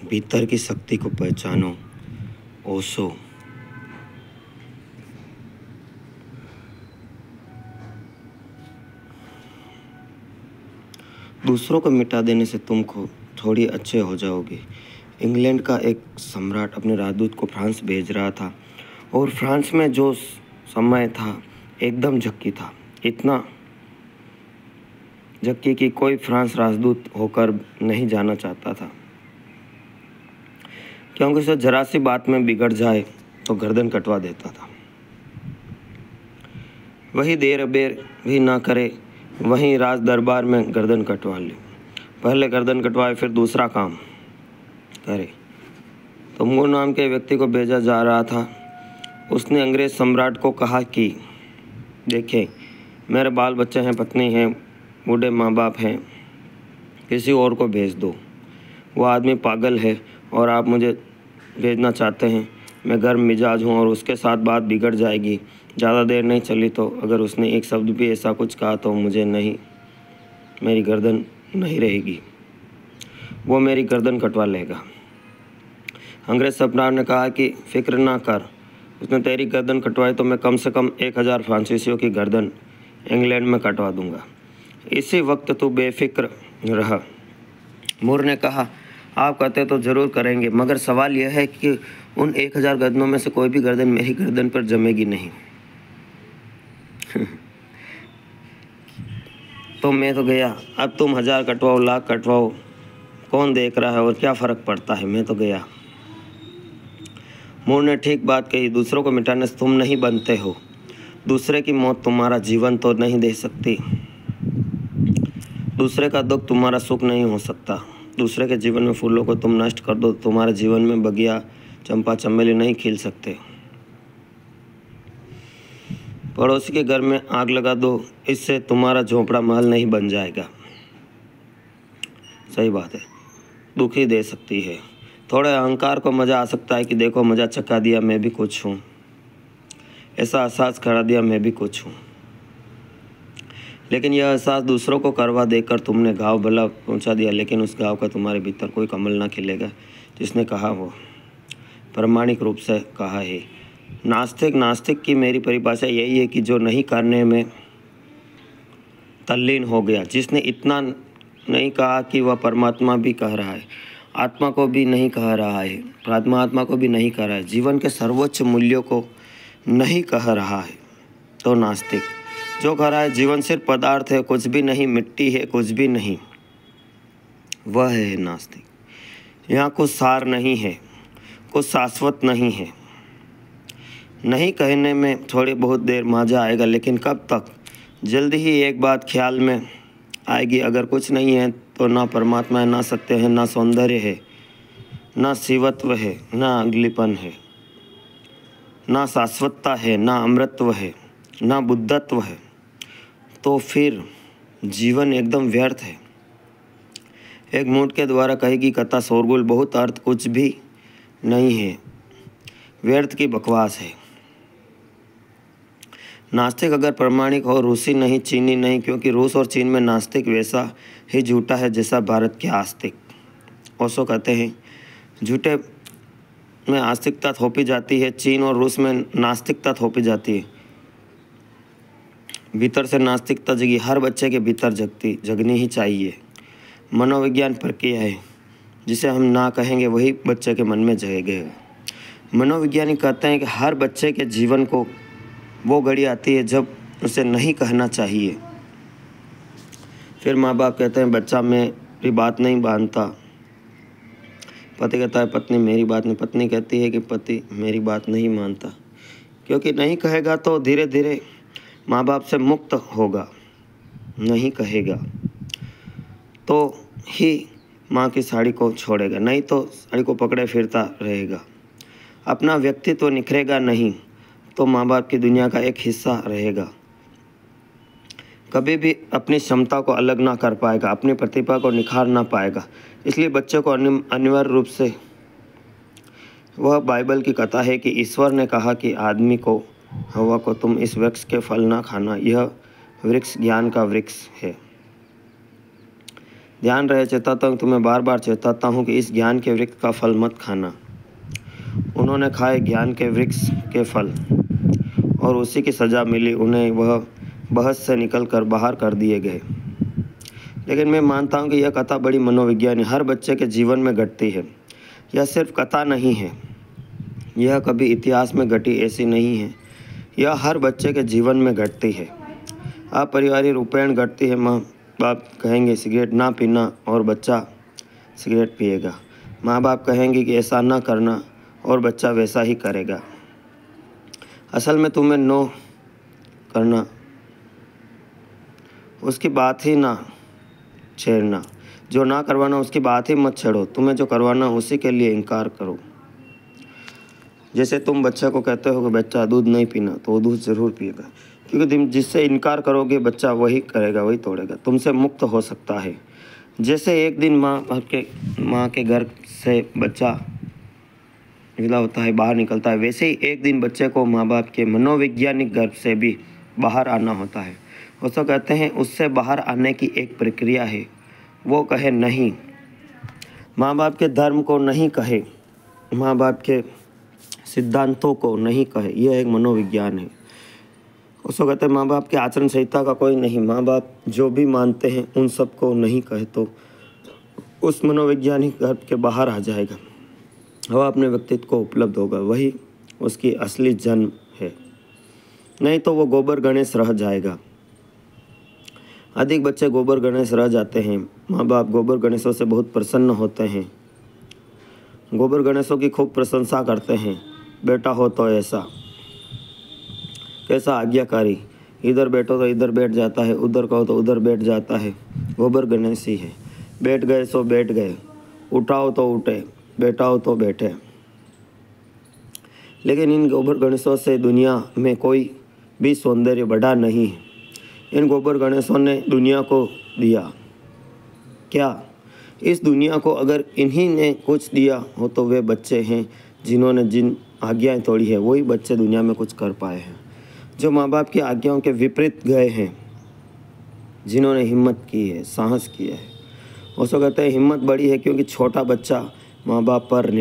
भीतर की शक्ति को पहचानो। ओशो। दूसरों को मिटा देने से तुम थोड़ी अच्छे हो जाओगे। इंग्लैंड का एक सम्राट अपने राजदूत को फ्रांस भेज रहा था और फ्रांस में जो समय था एकदम झक्की था। इतना झक्की कि कोई फ्रांस राजदूत होकर नहीं जाना चाहता था, क्योंकि उसे जरा सी बात में बिगड़ जाए तो गर्दन कटवा देता था। वही देर अबेर भी ना करे, वहीं राज दरबार में गर्दन कटवा ले। पहले गर्दन कटवाए फिर दूसरा काम करे। तो मूर नाम के व्यक्ति को भेजा जा रहा था। उसने अंग्रेज सम्राट को कहा कि देखें, मेरे बाल बच्चे हैं, पत्नी हैं, बूढ़े माँ बाप हैं, किसी और को भेज दो। वो आदमी पागल है और आप मुझे भेजना चाहते हैं। मैं गर्म मिजाज हूँ और उसके साथ बात बिगड़ जाएगी। ज़्यादा देर नहीं चली तो अगर उसने एक शब्द भी ऐसा कुछ कहा तो मेरी गर्दन नहीं रहेगी, वो मेरी गर्दन कटवा लेगा। अंग्रेज सम्राट ने कहा कि फिक्र ना कर, उसने तेरी गर्दन कटवाई तो मैं कम से कम 1000 फ्रांसीसियों की गर्दन इंग्लैंड में कटवा दूंगा। इसी वक्त तू बेफिक्र रह। मूर ने कहा, आप कहते तो ज़रूर करेंगे, मगर सवाल यह है कि उन 1000 गर्दनों में से कोई भी गर्दन मेरी गर्दन पर जमेगी नहीं। तो मैं तो गया। अब तुम 1000 कटवाओ, लाख कटवाओ, कौन देख रहा है और क्या फ़र्क पड़ता है, मैं तो गया। मूर ने ठीक बात कही। दूसरों को मिटाने से तुम नहीं बनते हो। दूसरे की मौत तुम्हारा जीवन तो नहीं दे सकती। दूसरे का दुख तुम्हारा सुख नहीं हो सकता। दूसरे के जीवन में फूलों को तुम नष्ट कर दो, तुम्हारे जीवन में बगिया, चंपा, चमेली नहीं खिल सकते। पड़ोसी के घर में आग लगा दो, इससे तुम्हारा झोंपड़ा महल नहीं बन जाएगा। सही बात है, दुखी दे सकती है। थोड़े अहंकार को मज़ा आ सकता है कि देखो मज़ा चखा दिया, मैं भी कुछ हूँ। ऐसा एहसास करा दिया, मैं भी कुछ हूँ। लेकिन यह एहसास दूसरों को करवा देकर तुमने घाव भला पहुँचा दिया, लेकिन उस घाव का तुम्हारे भीतर कोई कमल ना खिलेगा। जिसने कहा वो प्रामाणिक रूप से कहा है। नास्तिक की मेरी परिभाषा यही है कि जो नहीं करने में तल्लीन हो गया। जिसने इतना नहीं कहा कि वह परमात्मा भी कह रहा है, आत्मा को भी नहीं कह रहा है, आत्मा को भी नहीं कह रहा है, जीवन के सर्वोच्च मूल्यों को नहीं कह रहा है, तो नास्तिक। जो कह रहा है जीवन सिर्फ पदार्थ है, कुछ भी नहीं, मिट्टी है, कुछ भी नहीं, वह है नास्तिक। यहाँ कुछ सार नहीं है, कुछ शाश्वत नहीं है। नहीं कहने में थोड़ी बहुत देर मज़ा आएगा, लेकिन कब तक? जल्दी ही एक बात ख्याल में आएगी, अगर कुछ नहीं है तो ना परमात्मा है, ना सत्य है, ना सौंदर्य है, ना शिवत्व है, ना अगलीपन है, ना शाश्वतता है, ना अमृतत्व है, ना बुद्धत्व है, तो फिर जीवन एकदम व्यर्थ है। एक मूठ के द्वारा कहेगी कथा शोरगुल, बहुत अर्थ कुछ भी नहीं है, व्यर्थ की बकवास है। नास्तिक अगर प्रामाणिक हो, रूसी नहीं, चीनी नहीं, क्योंकि रूस और चीन में नास्तिक वैसा ही झूठा है जैसा भारत के आस्तिक। ओशो कहते हैं, झूठे में आस्तिकता थोपी जाती है, चीन और रूस में नास्तिकता थोपी जाती है। भीतर से नास्तिकता जगी, हर बच्चे के भीतर जगनी ही चाहिए। मनोविज्ञान प्रक्रिया है, जिसे हम ना कहेंगे वही बच्चे के मन में जगेगा। मनोविज्ञानी कहते हैं कि हर बच्चे के जीवन को वो घड़ी आती है जब उसे नहीं कहना चाहिए। फिर माँ बाप कहते हैं बच्चा मेरी बात नहीं मानता। पति कहता है पत्नी मेरी बात नहीं, पत्नी कहती है कि पति मेरी बात नहीं मानता। क्योंकि नहीं कहेगा तो धीरे धीरे माँ बाप से मुक्त होगा। नहीं कहेगा तो ही माँ की साड़ी को छोड़ेगा, नहीं तो साड़ी को पकड़े फिरता रहेगा। अपना व्यक्तित्व निखरेगा नहीं तो माँ बाप की दुनिया का एक हिस्सा रहेगा। कभी भी अपनी क्षमता को अलग ना कर पाएगा, अपनी प्रतिभा को निखार ना पाएगा। इसलिए बच्चे को अनिवार्य रूप से वह बाइबल की कथा है कि ईश्वर ने कहा कि आदमी को, हवा को, तुम इस वृक्ष के फल ना खाना, यह वृक्ष ज्ञान का वृक्ष है। ध्यान रहे, चेताता हूँ, तुम्हें बार बार चेताता हूँ कि इस ज्ञान के वृक्ष का फल मत खाना। उन्होंने खाए ज्ञान के वृक्ष के फल और उसी की सज़ा मिली, उन्हें वह बहस से निकलकर बाहर कर दिए गए। लेकिन मैं मानता हूँ कि यह कथा बड़ी मनोविज्ञानी हर बच्चे के जीवन में घटती है। यह सिर्फ कथा नहीं है, यह कभी इतिहास में घटी ऐसी नहीं है, यह हर बच्चे के जीवन में घटती है, अपरिवार्य रूपेण घटती है। माँ बाप कहेंगे सिगरेट ना पीना और बच्चा सिगरेट पिएगा। माँ बाप कहेंगे कि ऐसा ना करना और बच्चा वैसा ही करेगा। असल में तुम्हें नो करना, उसकी बात ही ना छेड़ना। जो ना करवाना उसकी बात ही मत छेड़ो, तुम्हें जो करवाना उसी के लिए इनकार करो। जैसे तुम बच्चे को कहते हो कि बच्चा दूध नहीं पीना, तो वो दूध ज़रूर पिएगा, क्योंकि तुम जिससे इनकार करोगे बच्चा वही करेगा, वही तोड़ेगा, तुमसे मुक्त हो सकता है। जैसे एक दिन माँ के घर से बच्चा विदा होता है, बाहर निकलता है, वैसे ही एक दिन बच्चे को माँ बाप के मनोवैज्ञानिक घर से भी बाहर आना होता है। उसको कहते हैं उससे बाहर आने की एक प्रक्रिया है। वो कहे नहीं, माँ बाप के धर्म को नहीं कहे, माँ बाप के सिद्धांतों को नहीं कहे, यह एक मनोविज्ञान है। उसको कहते हैं माँ बाप के आचरण संहिता का कोई नहीं, माँ बाप जो भी मानते हैं उन सब को नहीं कहे, तो उस मनोवैज्ञानिक घर के बाहर आ जाएगा। वह अपने व्यक्तित्व को उपलब्ध होगा, वही उसकी असली जन्म है। नहीं तो वो गोबर गणेश रह जाएगा। अधिक बच्चे गोबर गणेश रह जाते हैं। माँ बाप गोबर गणेशों से बहुत प्रसन्न होते हैं, गोबर गणेशों की खूब प्रशंसा करते हैं। बेटा हो तो ऐसा, कैसा आज्ञाकारी, इधर बैठो तो इधर बैठ जाता है, उधर कहो तो उधर बैठ जाता है, गोबर गणेश ही है। बैठ गए सो बैठ गए, उठाओ तो उठे, बैठाओ तो बैठे। लेकिन इन गोबर गणेशों से दुनिया में कोई भी सौंदर्य बढ़ा नहीं है। इन गोबर गणेशों ने दुनिया को दिया क्या? इस दुनिया को अगर इन्हीं ने कुछ दिया हो तो वे बच्चे हैं जिन्होंने जिन आज्ञाएं तोड़ी है, वही बच्चे दुनिया में कुछ कर पाए हैं। जो माँ बाप की आज्ञाओं के विपरीत गए हैं, जिन्होंने हिम्मत की है, साहस किया है, उसको कहते हैं हिम्मत बड़ी है, क्योंकि छोटा बच्चा माँ बाप पर